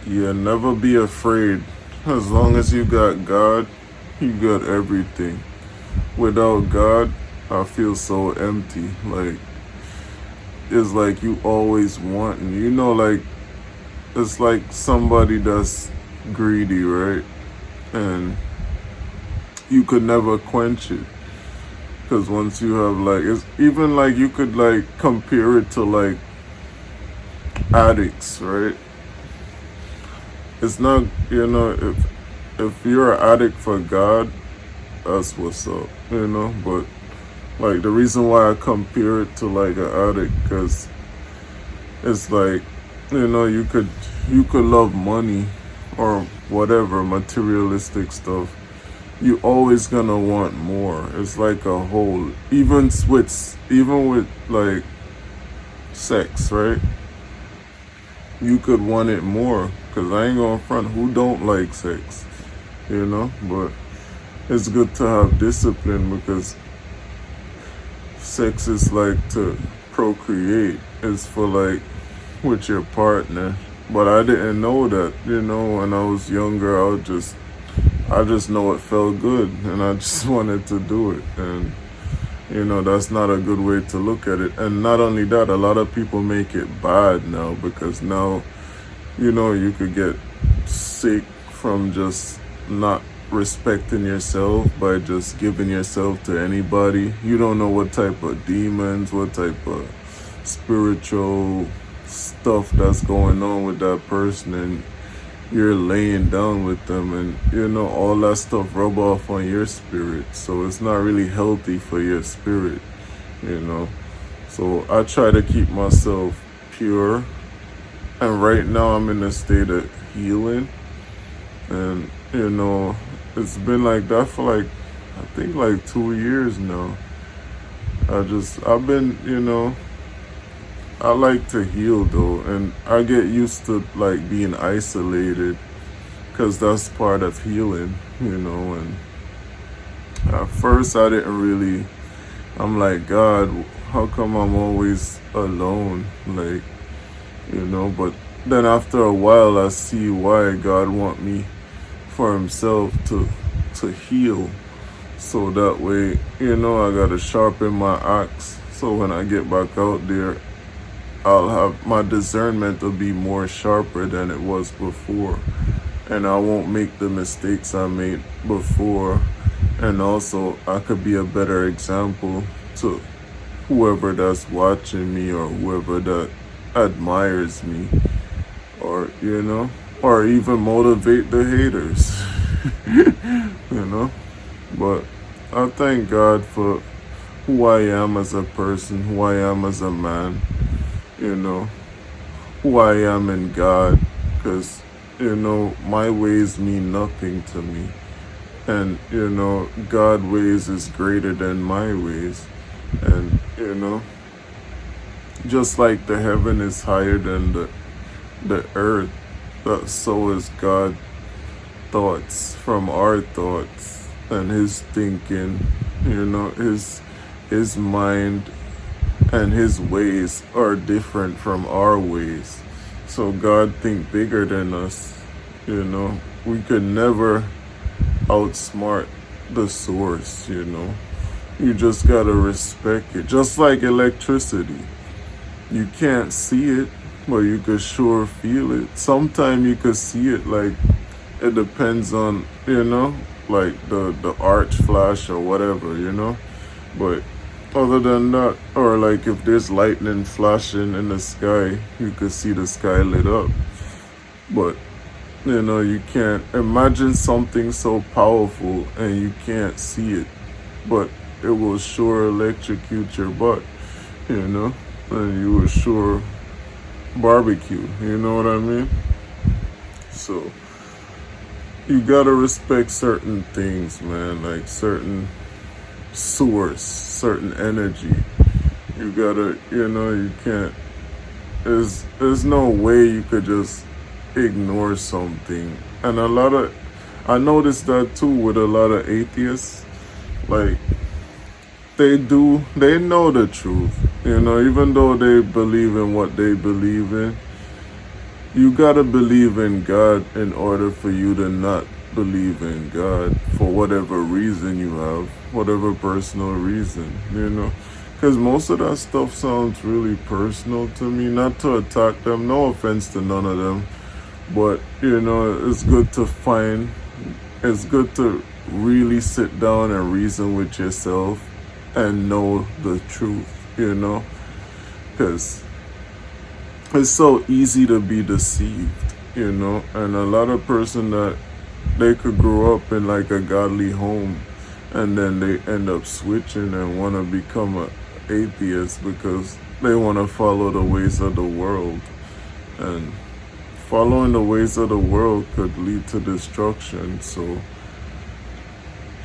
Yeah, never be afraid. As long as you got God, you got everything. Without God, I feel so empty. Like, it's like you always want, and like, it's like somebody that's greedy, right? And you could never quench it. Because once you have, like, it's even like you could, like, compare it to, like, addicts, right? It's not, if you're an addict for God, that's what's up, But like the reason why I compare it to like an addict, because it's like, you could love money or whatever materialistic stuff. You always gonna want more. It's like a whole, even with like sex, right? You could want it more. Cause I ain't gonna front. Who don't like sex, But it's good to have discipline because sex is like to procreate. It's for like with your partner. But I didn't know that, when I was younger. I just know it felt good and I just wanted to do it. And that's not a good way to look at it. And not only that, a lot of people make it bad now because now, you could get sick from just not respecting yourself by just giving yourself to anybody. You don't know what type of demons, what type of spiritual stuff that's going on with that person, and you're laying down with them, and all that stuff rub off on your spirit, so it's not really healthy for your spirit. So I try to keep myself pure, and right now I'm in a state of healing, and it's been like that for like, I think like 2 years now. I've been, I like to heal though, and I get used to like being isolated because that's part of healing, and at first I didn't really, I'm like, God, how come I'm always alone? Like, but then after a while I see why God want me for himself to heal. So that way, I gotta sharpen my axe. So when I get back out there, I'll have my discernment will be more sharper than it was before. And I won't make the mistakes I made before. And also I could be a better example to whoever that's watching me or whoever that admires me, or even motivate the haters, But I thank God for who I am as a person, who I am as a man, who I am in God, because, my ways mean nothing to me. And, God ways is greater than my ways. And, just like the heaven is higher than the earth, so is God thoughts from our thoughts, and his thinking, his mind and his ways are different from our ways. So God think bigger than us. We could never outsmart the source. You just gotta respect it. Just like electricity, you can't see it, but you could sure feel it. Sometimes you could see it, like it depends on, like the arch flash or whatever, But other than that, or like if there's lightning flashing in the sky, you could see the sky lit up. But you can't imagine something so powerful and you can't see it, but it will sure electrocute your butt, and you will sure barbecue, you know what I mean? So you gotta respect certain things, man, like certain source, certain energy. You gotta, you can't, there's no way you could just ignore something. And I noticed that too with a lot of atheists, like they know the truth, even though they believe in what they believe in, you gotta believe in God in order for you to not believe in God for whatever reason you have, whatever personal reason, you know. Because most of that stuff sounds really personal to me. Not to attack them, no offense to none of them, but you know, it's good to really sit down and reason with yourself and know the truth, you know, because it's so easy to be deceived, you know, and a lot of person that they could grow up in like a godly home and then they end up switching and want to become a atheist because they want to follow the ways of the world, and following the ways of the world could lead to destruction. So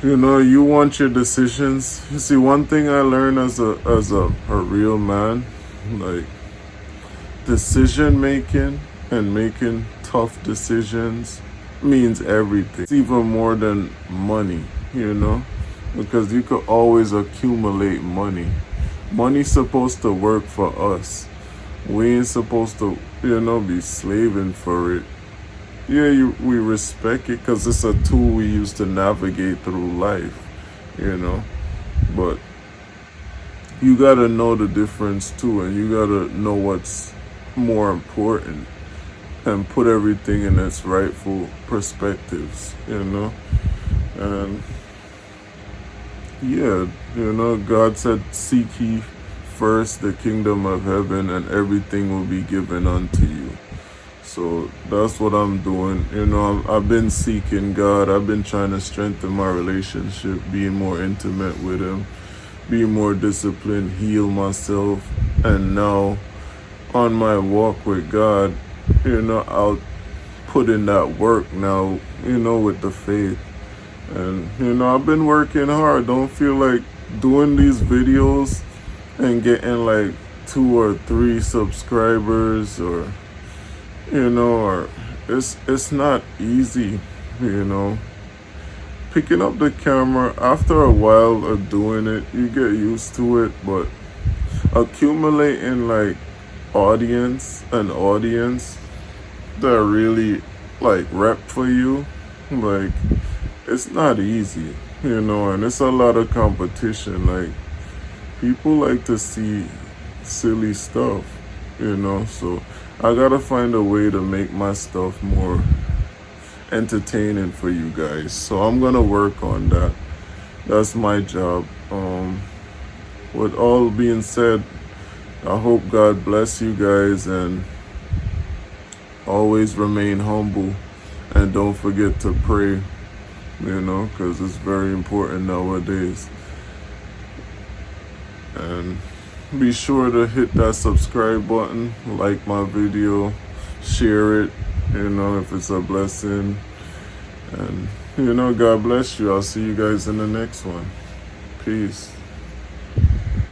you know, you want your decisions. You see, one thing I learned as a real man, like, decision making and making tough decisions means everything. It's even more than money, you know, because you could always accumulate money. Money's supposed to work for us. We ain't supposed to, you know, be slaving for it. Yeah, we respect it because it's a tool we use to navigate through life, you know, but you gotta know the difference too, and you gotta know what's more important and put everything in its rightful perspectives, you know. And yeah, you know, God said, seek ye first the kingdom of heaven and everything will be given unto you. So that's what I'm doing. You know, I've been seeking God. I've been trying to strengthen my relationship, being more intimate with him, being more disciplined, heal myself. And now on my walk with God, you know, I'll put in that work now, you know, with the faith. And, you know, I've been working hard. Don't feel like doing these videos and getting like 2 or 3 subscribers, or, you know, or it's not easy, you know. Picking up the camera, after a while of doing it, you get used to it, but accumulating like an audience that really like rep for you, like, it's not easy, you know, and it's a lot of competition. Like, people like to see silly stuff, you know, so I gotta find a way to make my stuff more entertaining for you guys. So I'm gonna work on that. That's my job. With all being said, I hope God bless you guys, and always remain humble, and don't forget to pray, you know, because it's very important nowadays. And be sure to hit that subscribe button, like my video, share it, you know, if it's a blessing. And, you know, God bless you. I'll see you guys in the next one. Peace.